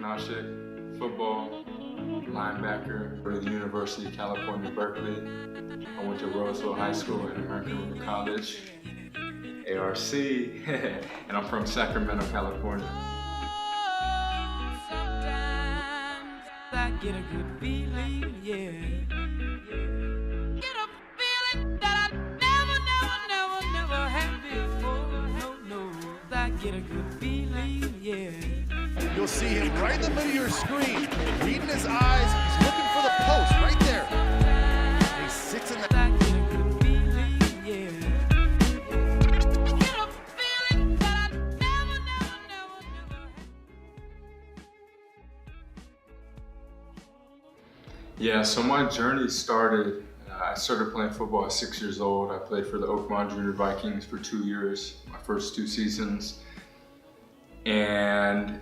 Kunaszyk, football, linebacker for the University of California, Berkeley. I went to Roseville High School and American River College, ARC, and I'm from Sacramento, California. Sometimes I get a good feeling, yeah. Get a feeling that I never had before. No, I get a good feeling, yeah. You'll see him right in the middle of your screen, reading his eyes. He's looking for the post right there. And he sits in the. I get a good feeling, yeah. Get a feeling that I never had. Yeah, so my journey started, I started playing football at 6 years old. I played for the Oakmont Junior Vikings for 2 years, my first 2 seasons. And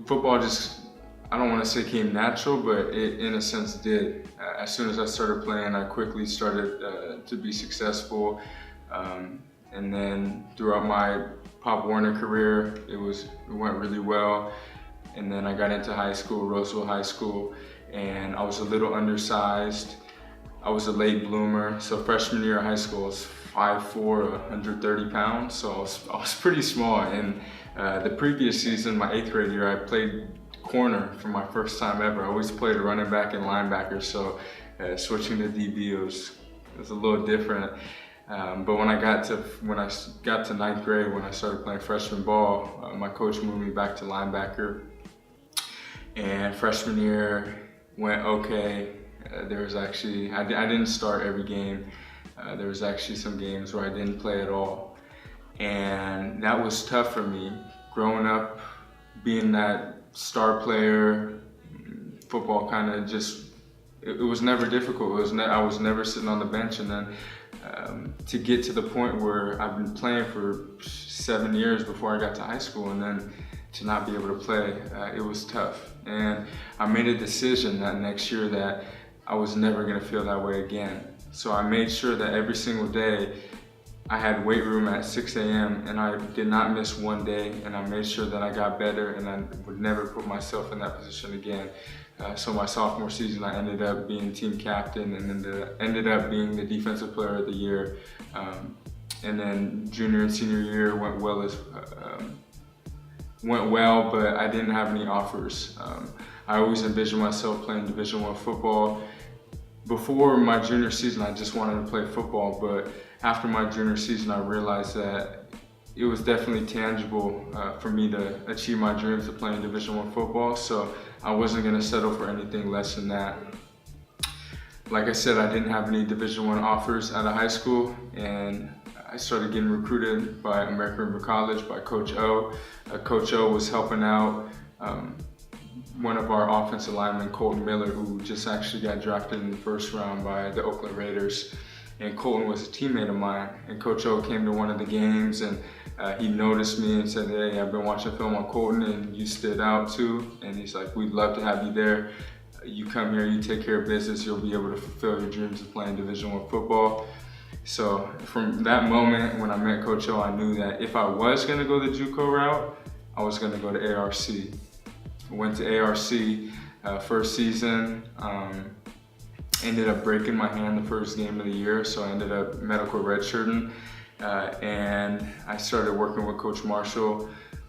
football just, I don't want to say came natural, but it in a sense did. As soon as I started playing, I quickly started to be successful. And then throughout my Pop Warner career, it went really well. And then I got into high school, Roseville High School, and I was a little undersized. I was a late bloomer. So freshman year of high school, I was 5'4", 130 pounds. So I was pretty small. And the previous season, my 8th grade year, I played corner for my first time ever. I always played running back and linebacker. So switching to DB was a little different. But when I got to 9th grade, when I started playing freshman ball, my coach moved me back to linebacker. And freshman year went okay. There was actually, I didn't start every game. There was actually some games where I didn't play at all. And that was tough for me. Growing up, being that star player, football kind of just, it was never difficult. I was never sitting on the bench. And then to get to the point where I've been playing for 7 years before I got to high school, and then to not be able to play, it was tough. And I made a decision that next year that I was never gonna feel that way again. So I made sure that every single day I had weight room at 6 a.m. and I did not miss one day, and I made sure that I got better and I would never put myself in that position again. So my sophomore season, I ended up being team captain and then ended up being the defensive player of the year. And then junior and senior year went well, but I didn't have any offers. I always envisioned myself playing Division I football. Before my junior season, I just wanted to play football, but after my junior season, I realized that it was definitely tangible for me to achieve my dreams of playing Division I football, so I wasn't gonna settle for anything less than that. Like I said, I didn't have any Division I offers out of high school, and I started getting recruited by American River College, by Coach O. Coach O was helping out one of our offensive linemen, Colton Miller, who just actually got drafted in the first round by the Oakland Raiders. And Colton was a teammate of mine. And Coach O came to one of the games and he noticed me and said, "Hey, I've been watching film on Colton and you stood out too." And he's like, "We'd love to have you there. You come here, you take care of business, you'll be able to fulfill your dreams of playing Division I football." So from that moment when I met Coach O, I knew that if I was gonna go the JUCO route, I was gonna go to ARC. I went to ARC first season, ended up breaking my hand the first game of the year, so I ended up medical redshirting. And I started working with Coach Marshall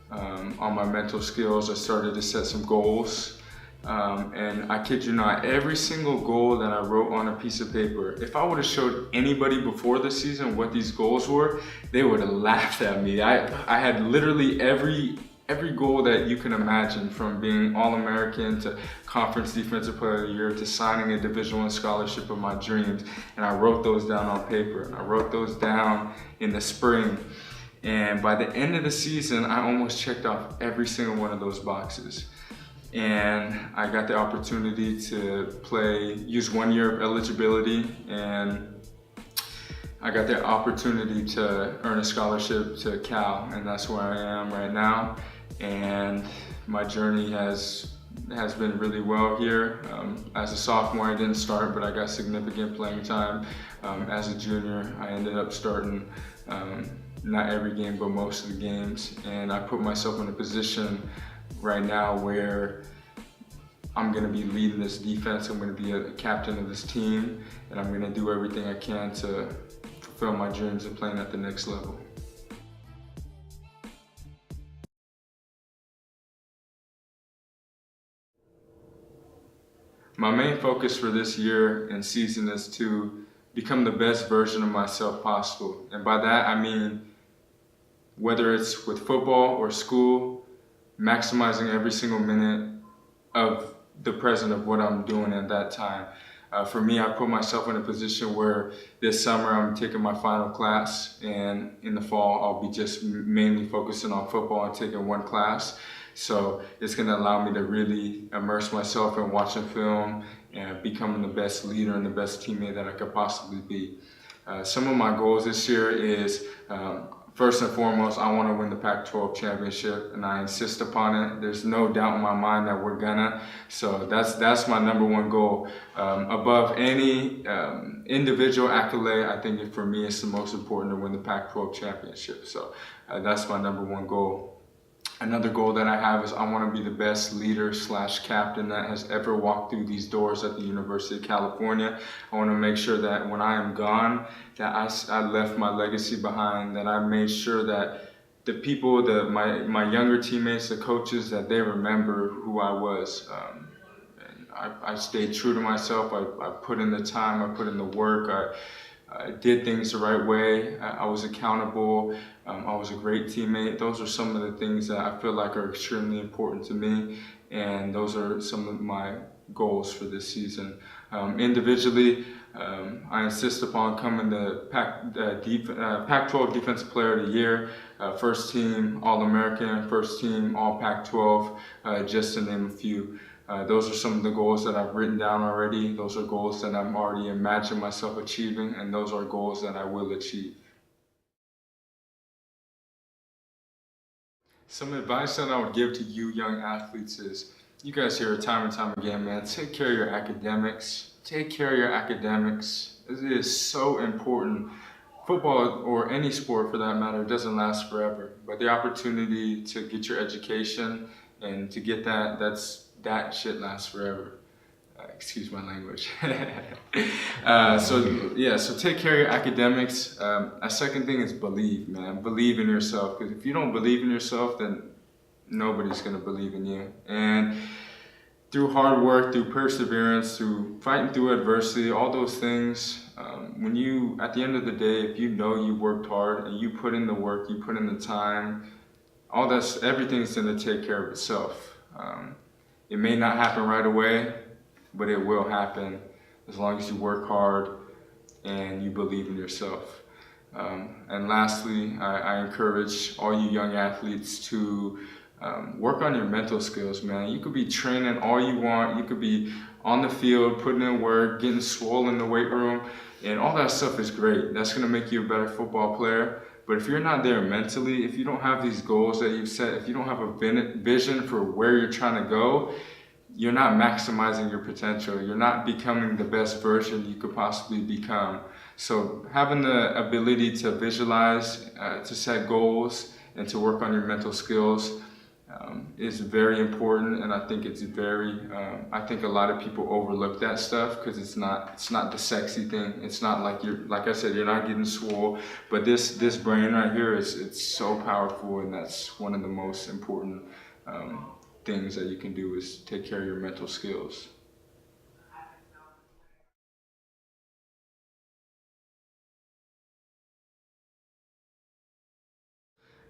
on my mental skills. I started to set some goals. And I kid you not, every single goal that I wrote on a piece of paper, if I would have showed anybody before the season what these goals were, they would have laughed at me. I had literally every goal that you can imagine, from being All-American to Conference Defensive Player of the Year to signing a Division I scholarship of my dreams. And I wrote those down on paper, and I wrote those down in the spring. And by the end of the season, I almost checked off every single one of those boxes. And I got the opportunity to use 1 year of eligibility, and I got the opportunity to earn a scholarship to Cal, and that's where I am right now. And my journey has been really well here. As a sophomore, I didn't start, but I got significant playing time. As a junior, I ended up starting not every game, but most of the games. And I put myself in a position right now where I'm going to be leading this defense. I'm going to be a captain of this team, and I'm going to do everything I can to fulfill my dreams of playing at the next level. My main focus for this year and season is to become the best version of myself possible. And by that, I mean, whether it's with football or school, maximizing every single minute of the present of what I'm doing at that time. For me, I put myself in a position where this summer I'm taking my final class, and in the fall I'll be just mainly focusing on football and taking one class. So it's going to allow me to really immerse myself in watching film and becoming the best leader and the best teammate that I could possibly be. Some of my goals this year is, first and foremost, I want to win the Pac-12 championship, and I insist upon it. There's no doubt in my mind that we're gonna. So that's my number one goal. Above any individual accolade, I think for me it's the most important to win the Pac-12 championship. So that's my number one goal. Another goal that I have is I want to be the best leader / captain that has ever walked through these doors at the University of California. I want to make sure that when I am gone, that I left my legacy behind, that I made sure that the people, my younger teammates, the coaches, that they remember who I was. I stayed true to myself. I put in the time, I put in the work, I did things the right way. I was accountable. I was a great teammate. Those are some of the things that I feel like are extremely important to me, and those are some of my goals for this season. Individually, I insist upon coming the Pac-12 Defensive Player of the Year, first team All-American, first team All-Pac-12, just to name a few. Those are some of the goals that I've written down already. Those are goals that I'm already imagining myself achieving, and those are goals that I will achieve. Some advice that I would give to you young athletes is, you guys hear it time and time again, man, take care of your academics. Take care of your academics. It is so important. Football, or any sport for that matter, doesn't last forever. But the opportunity to get your education and to get that shit lasts forever. Excuse my language. So take care of your academics. A second thing is believe, man. Believe in yourself. Because if you don't believe in yourself, then nobody's going to believe in you. And through hard work, through perseverance, through fighting through adversity, all those things, when you, at the end of the day, if you know you worked hard and you put in the work, you put in the time, everything's going to take care of itself. It may not happen right away, but it will happen as long as you work hard and you believe in yourself. And lastly, I encourage all you young athletes to work on your mental skills, man. You could be training all you want. You could be on the field, putting in work, getting swole in the weight room, and all that stuff is great. That's going to make you a better football player. But if you're not there mentally, if you don't have these goals that you've set, if you don't have a vision for where you're trying to go, you're not maximizing your potential. You're not becoming the best version you could possibly become. So having the ability to visualize, to set goals, and to work on your mental skills is very important. And I think it's I think a lot of people overlook that stuff because it's not the sexy thing. It's not like like I said, you're not getting swole. But this brain right here it's so powerful, and that's one of the most important things that you can do is take care of your mental skills.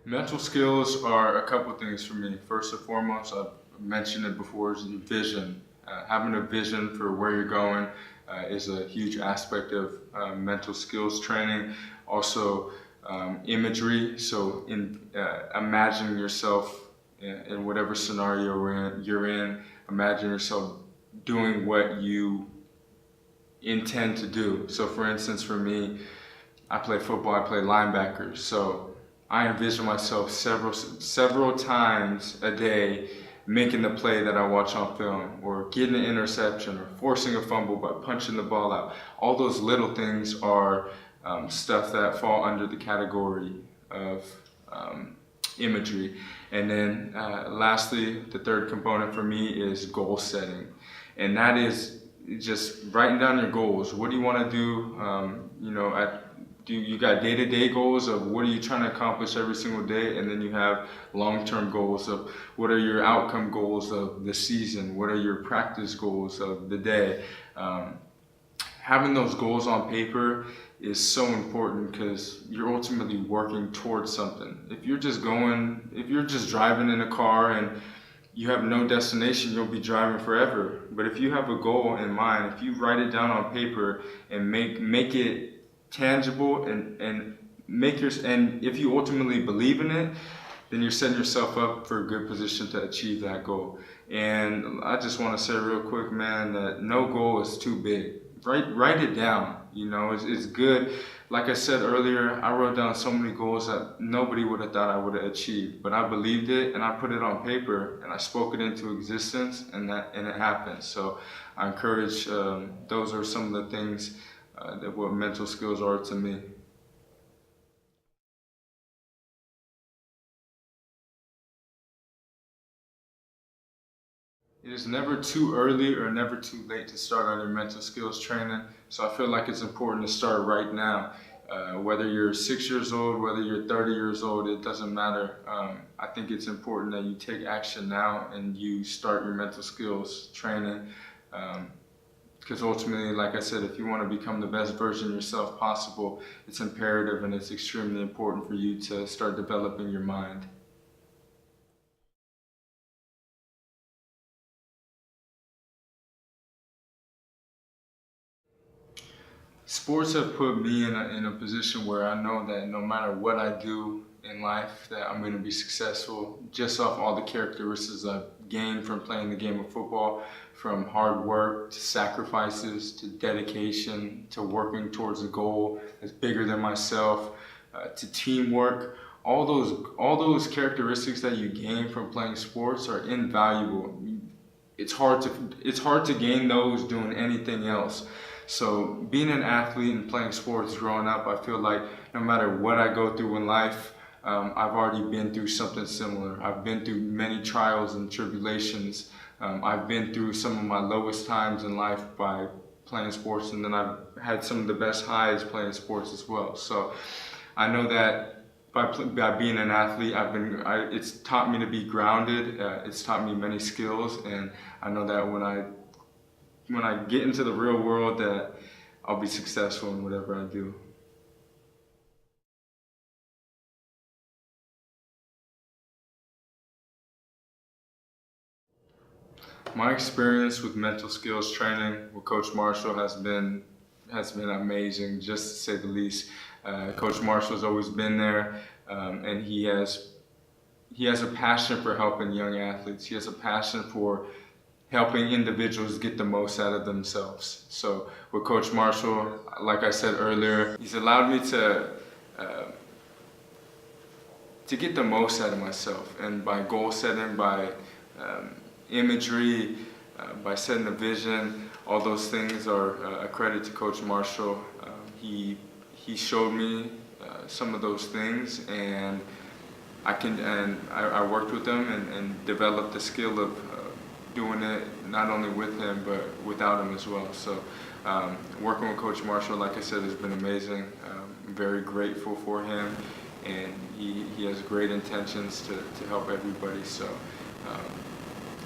Mental skills are a couple things for me. First and foremost, I've mentioned it before, is vision. Having a vision for where you're going is a huge aspect of mental skills training. Also, imagery. So imagining yourself in whatever scenario you're in, imagine yourself doing what you intend to do. So for instance, for me, I play football, I play linebacker. So I envision myself several times a day making the play that I watch on film, or getting an interception, or forcing a fumble by punching the ball out. All those little things are stuff that fall under the category of imagery. And then lastly, the third component for me is goal setting. And that is just writing down your goals. What do you want to do? You got day-to-day goals of what are you trying to accomplish every single day, and then you have long-term goals of what are your outcome goals of the season, what are your practice goals of the day. Having those goals on paper is so important because you're ultimately working towards something. If you're just driving in a car and you have no destination, you'll be driving forever. But if you have a goal in mind, if you write it down on paper and make it tangible and if you ultimately believe in it, then you're setting yourself up for a good position to achieve that goal. And I just want to say real quick, man, that no goal is too big. Write it down. It's good. Like I said earlier, I wrote down so many goals that nobody would have thought I would have achieved, but I believed it and I put it on paper and I spoke it into existence, and it happened. So I encourage, those are some of the things that what mental skills are to me. It is never too early or never too late to start on your mental skills training, so I feel like it's important to start right now. Whether you're 6 years old, whether you're 30 years old, it doesn't matter. I think it's important that you take action now and you start your mental skills training. Because ultimately, like I said, if you want to become the best version of yourself possible, it's imperative and it's extremely important for you to start developing your mind. Sports have put me in a position where I know that no matter what I do in life, that I'm going to be successful just off all the characteristics I've gained from playing the game of football, from hard work to sacrifices to dedication to working towards a goal that's bigger than myself, to teamwork. All those characteristics that you gain from playing sports are invaluable. It's hard to gain those doing anything else. So being an athlete and playing sports growing up, I feel like no matter what I go through in life, I've already been through something similar. I've been through many trials and tribulations. I've been through some of my lowest times in life by playing sports, and then I've had some of the best highs playing sports as well. So I know that by being an athlete, it's taught me to be grounded. It's taught me many skills, and I know that when I get into the real world, that I'll be successful in whatever I do. My experience with mental skills training with Coach Marshall has been amazing, just to say the least. Coach Marshall's always been there, and he has a passion for helping young athletes. He has a passion for helping individuals get the most out of themselves. So with Coach Marshall, like I said earlier, he's allowed me to get the most out of myself, and by goal setting, by imagery, by setting a vision, all those things are a credit to Coach Marshall. He showed me some of those things, and I worked with him and developed the skill of doing it not only with him but without him as well. So working with Coach Marshall, like I said, has been amazing. I'm very grateful for him, and he has great intentions to help everybody. So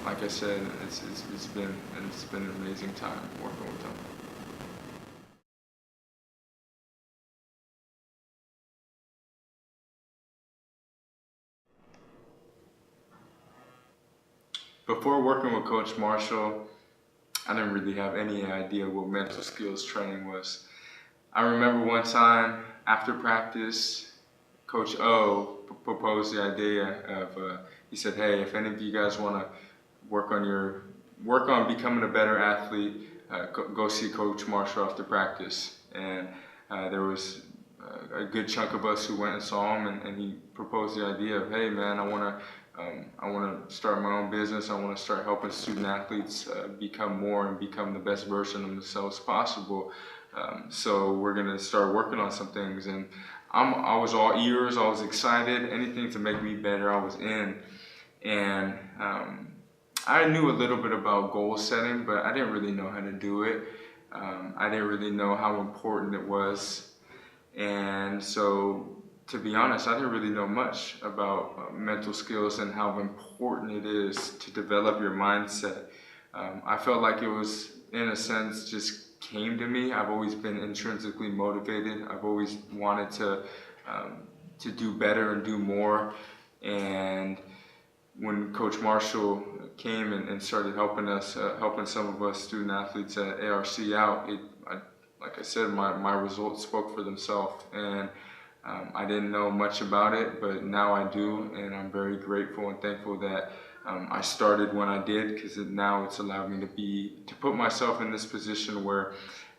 like I said, it's been an amazing time working with him. Before working with Coach Marshall, I didn't really have any idea what mental skills training was. I remember one time after practice, Coach O proposed the idea of, he said, hey, if any of you guys want to work on becoming a better athlete, go see Coach Marshall after practice. And there was a good chunk of us who went and saw him, and he proposed the idea of, hey man, I want to start my own business. I want to start helping student athletes become more and become the best version of themselves possible. So we're going to start working on some things. And I was all ears, I was excited, anything to make me better, I was in. And I knew a little bit about goal setting, but I didn't really know how to do it. I didn't really know how important it was. And so, to be honest, I didn't really know much about mental skills and how important it is to develop your mindset. I felt like it was, in a sense, just came to me. I've always been intrinsically motivated. I've always wanted to do better and do more. And when Coach Marshall came and started helping us, helping some of us student athletes at ARC out, like I said, my results spoke for themselves. And I didn't know much about it, but now I do, and I'm very grateful and thankful that I started when I did, because now it's allowed me to put myself in this position where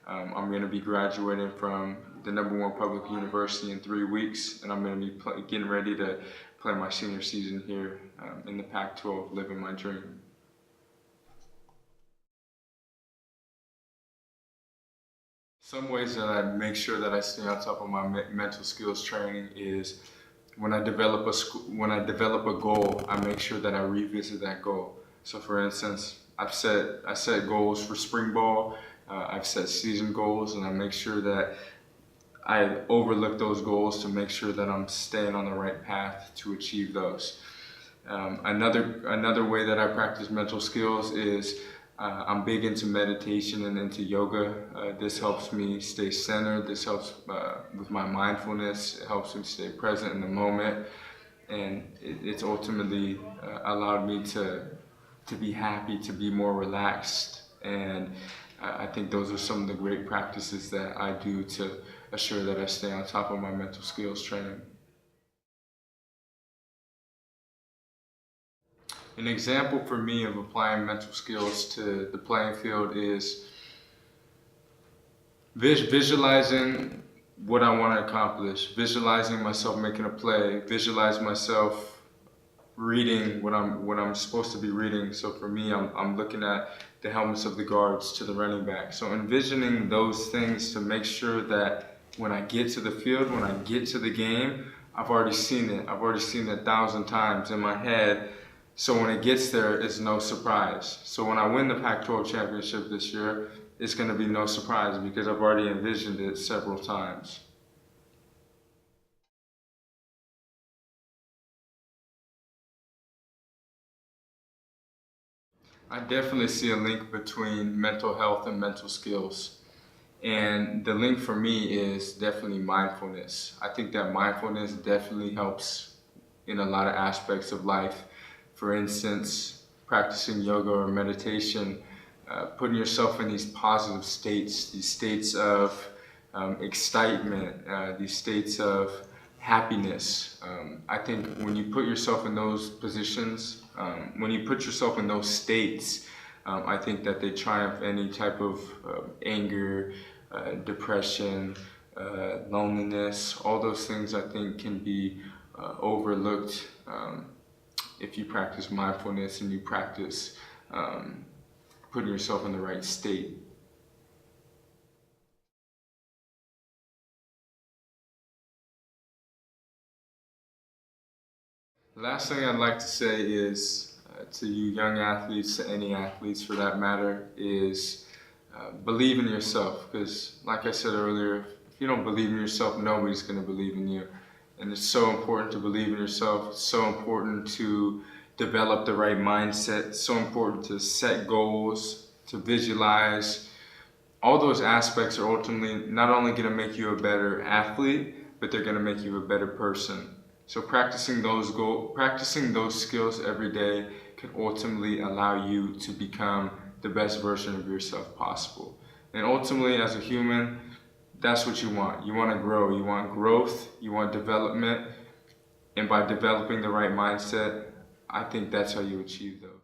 I'm going to be graduating from the #1 public university in 3 weeks, and I'm going to be getting ready to play my senior season here in the Pac-12, living my dream. Some ways that I make sure that I stay on top of my mental skills training is when I develop a goal, I make sure that I revisit that goal. So, for instance, I set goals for spring ball. I've set season goals, and I make sure that I overlook those goals to make sure that I'm staying on the right path to achieve those. Another way that I practice mental skills is I'm big into meditation and into yoga. This helps me stay centered. This helps with my mindfulness. It helps me stay present in the moment, and it's ultimately allowed me to be happy, to be more relaxed. And I think those are some of the great practices that I do to assure that I stay on top of my mental skills training. An example for me of applying mental skills to the playing field is visualizing what I want to accomplish, visualizing myself making a play, visualize myself reading what I'm supposed to be reading. So for me, I'm looking at the helmets of the guards to the running back. So envisioning those things to make sure that when I get to the field, when I get to the game, I've already seen it. I've already seen it 1,000 times in my head. So when it gets there, it's no surprise. So when I win the Pac-12 championship this year, it's going to be no surprise because I've already envisioned it several times. I definitely see a link between mental health and mental skills. And the link for me is definitely mindfulness. I think that mindfulness definitely helps in a lot of aspects of life. For instance, practicing yoga or meditation, putting yourself in these positive states, these states of excitement, these states of happiness. I think when you put yourself in those positions, when you put yourself in those states, I think that they triumph any type of anger, depression, loneliness. All those things I think can be overlooked if you practice mindfulness and you practice putting yourself in the right state. The last thing I'd like to say is to you young athletes, to any athletes for that matter, is believe in yourself. Because like I said earlier, if you don't believe in yourself, nobody's going to believe in you. And it's so important to believe in yourself. It's so important to develop the right mindset. It's so important to set goals, to visualize. All those aspects are ultimately not only going to make you a better athlete, but they're going to make you a better person. So practicing those skills every day can ultimately allow you to become the best version of yourself possible. And ultimately, as a human, that's what you want. You want to grow. You want growth. You want development. And by developing the right mindset, I think that's how you achieve those.